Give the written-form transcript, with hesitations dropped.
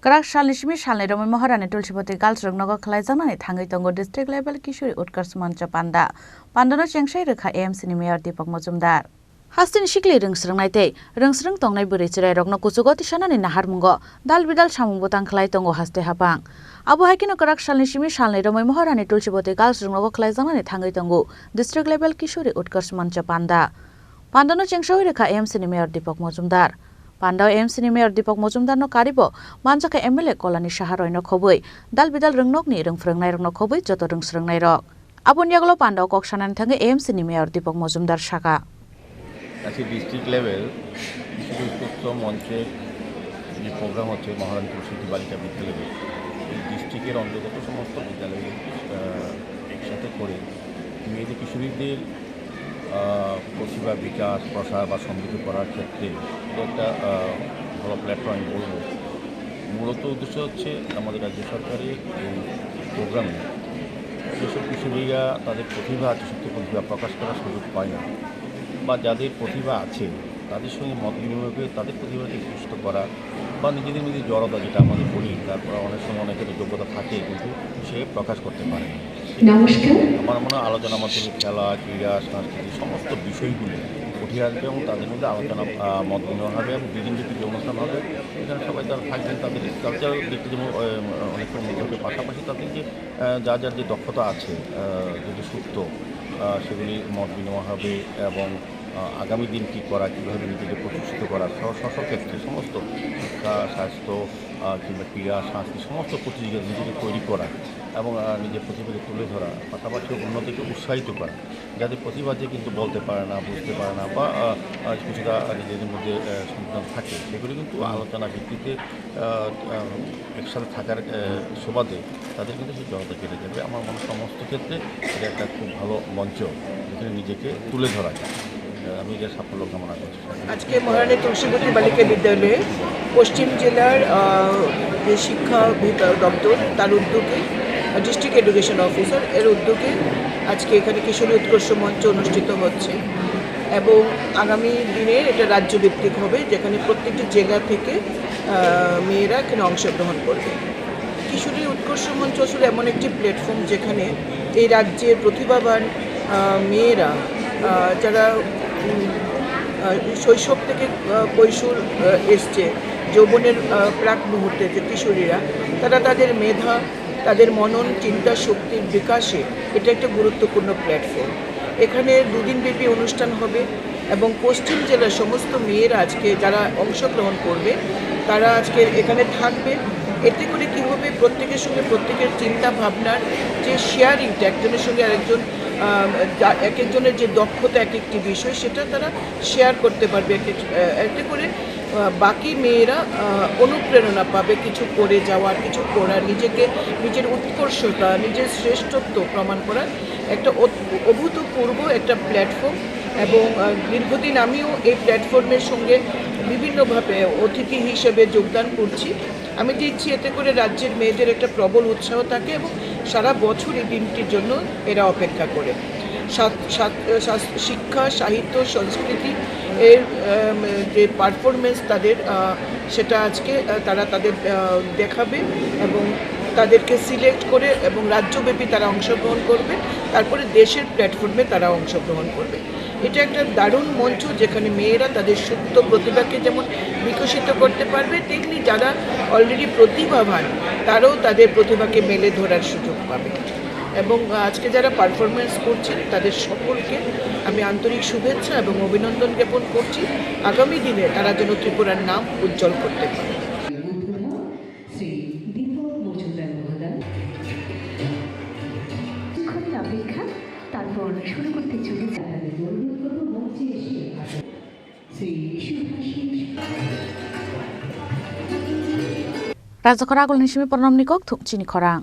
Karak Shalishmi Shalni Romi Maharani Tulshipati Girls Rungnogo Khlaijangni Thangai Tongo District Level Kishori Utkarsh Mancha Panda Pandano Chengsai Rekha AMC ni Mayor Deepak Majumdar Hastin Shikli Rungsrung Tongnai Buri Chirai Rokno Kuchugoti Shanani Naharmungo Dal Bidal Shamung Botang Khlai Tongo Haste Hapang Abu Hakino Karak Shalishmi Shalni Romi Maharani Tulshipati Girls Rungnogo Khlaijangni Thangai Tongo District Level Kishori Utkarsh Mancha Panda Pandano Chengsai Rekha AMC ni Mayor Deepak Majumdar Pandau AMC ni Mayor Deepak Majumdar no karibo manjaka MLA Kolani Shaharoi no khobui dal bidal rungnog ni rungfrungnai rok no khobui joto rungsrungnai rok abun yaglo Pandau koksanan thange AMC ni Mayor Deepak Majumdar shaka আজকে district level শিশু উৎসব মঞ্চের যে programme হচ্ছে মহারানী তুলসী বালিকা বিদ্যালয়ে এই ডিস্ট্রিক্টের অন্তর্গত সমস্ত বিদ্যালয়ে একসাথে করে মেয়েদের কিশোরীদের প্রতিভা বিকাশ প্রসার বা সমৃদ্ধ করার ক্ষেত্রে একটা ভালো প্ল্যাটফর্ম আমি বলব। মূলত উদ্দেশ্য হচ্ছে আমাদের রাজ্য সরকারের এই প্রোগ্রামে যেসব কিশোরীরা তাদের প্রতিভা আছে সত্য প্রতিভা প্রকাশ করার সুযোগ পায় না বা যাদের প্রতিভা আছে তাদের সঙ্গে মত বিনিময় করে তাদের প্রতিভাকে পুষ্ট করা বা নিজেদের মধ্যে জড়তা যেটা আমাদের বলি তারপর অনেক সময় অনেকের যোগ্যতা থাকে কিন্তু সে প্রকাশ করতে পারে না। আমার মনে হয় আলোচনার মাধ্যমে খেলা ক্রীড়া সংস্কৃতি সমস্ত বিষয়গুলো উঠে আসবে এবং তাদের মধ্যে আলোচনা মত বিনিময় হবে এবং বিভিন্ন যে অনুষ্ঠান হবে এখানে সবাই তারা থাকবেন তাদের কালচারাল দিকটি যেমন অনেক মধ্যে হবে পাশাপাশি তাদের যে যার যে দক্ষতা আছে যদি সুপ্ত সেগুলি মত বিনিময় হবে এবং আগামী দিন কী করা কীভাবে নিজেকে প্রতিষ্ঠিত করা ক্ষেত্রে সমস্ত শিক্ষা স্বাস্থ্য কিংবা ক্রীড়া সংস্কৃতি সমস্ত প্রতিযোগিতা নিজেকে তৈরি করা এবং নিজের প্রতিভাকে তুলে ধরা পাশাপাশি অন্যদেরকে উৎসাহিত করা যাদের প্রতিভা যে কিন্তু বলতে পারে না বুঝতে পারে না বা কিছুটা নিজেদের মধ্যে সন্তান থাকে সেগুলি কিন্তু আলোচনা ভিত্তিতে একসাথে থাকার সুবাদে তাদের কিন্তু সেই জড়তা কেটে যাবে। আমার মনে সমস্ত ক্ষেত্রে এটা একটা খুব ভালো মঞ্চ যেখানে নিজেকে তুলে ধরা যায়। আমি এর সাফল্য কামনা করছি। আজকে মহারানী তুলসীবতী বালিকা বিদ্যালয়ে পশ্চিম জেলার যে শিক্ষা দপ্তর তার উদ্যোগে ডিস্ট্রিক্ট এডুকেশন অফিসার এর উদ্যোগে আজকে এখানে কিশোরী উৎকর্ষ মঞ্চ অনুষ্ঠিত হচ্ছে এবং আগামী দিনে এটা রাজ্যভিত্তিক হবে যেখানে প্রত্যেকটি জেলা থেকে মেয়েরা এখানে অংশগ্রহণ করবে। কিশোরী উৎকর্ষ মঞ্চ আসলে এমন একটি প্ল্যাটফর্ম যেখানে এই রাজ্যের প্রতিভাবান মেয়েরা যারা শৈশব থেকে কৈশোর এসছে যৌবনের প্রাক মুহূর্তে যে কিশোরীরা তারা তাদের মেধা তাদের মনন চিন্তা শক্তির বিকাশে এটা একটা গুরুত্বপূর্ণ প্ল্যাটফর্ম। এখানে দুদিনব্যাপী অনুষ্ঠান হবে এবং পশ্চিম জেলার সমস্ত মেয়েরা আজকে যারা অংশগ্রহণ করবে তারা আজকে এখানে থাকবে। এতে করে কী হবে প্রত্যেকের সঙ্গে প্রত্যেকের চিন্তা ভাবনার যে শেয়ারিংটা একজনের সঙ্গে আরেকজন এক একজনের যে দক্ষতা এক একটি বিষয় সেটা তারা শেয়ার করতে পারবে। এতে করে বাকি মেয়েরা অনুপ্রেরণা পাবে কিছু করে যাওয়ার কিছু করার নিজের উৎকর্ষতা নিজের শ্রেষ্ঠত্ব প্রমাণ করার একটা অভূতপূর্ব একটা প্ল্যাটফর্ম এবং দীর্ঘদিন আমিও এই প্ল্যাটফর্মের সঙ্গে বিভিন্নভাবে অতিথি হিসেবে যোগদান করছি। আমি দিচ্ছি এতে করে রাজ্যের মেয়েদের একটা প্রবল উৎসাহ থাকে এবং সারা বছর এই দিনটির জন্য এরা অপেক্ষা করে। শিক্ষা সাহিত্য সংস্কৃতি এর যে পারফরমেন্স তাদের সেটা আজকে তারা তাদের দেখাবে এবং তাদেরকে সিলেক্ট করে এবং রাজ্যব্যাপী তারা অংশগ্রহণ করবে তারপরে দেশের প্ল্যাটফর্মে তারা অংশগ্রহণ করবে। এটা একটা দারুণ মঞ্চ যেখানে মেয়েরা তাদের সুপ্ত প্রতিভাকে যেমন বিকশিত করতে পারবে তেমনি যারা অলরেডি প্রতিভাবান তারাও তাদের প্রতিভাকে মেলে ধরার সুযোগ পাবে এবং আজকে যারা পারফরমেন্স করছেন তাদের সকলকে আমি আন্তরিক শুভেচ্ছা এবং অভিনন্দন জ্ঞাপন করছি। আগামী দিনে তারা যেন ত্রিপুরার নাম উজ্জ্বল করতে পারে। তারপর শুরু করতে চলেছে রাজ্য খরা আগল নিশিমে পরনাম নিকক থুকচিনি খরা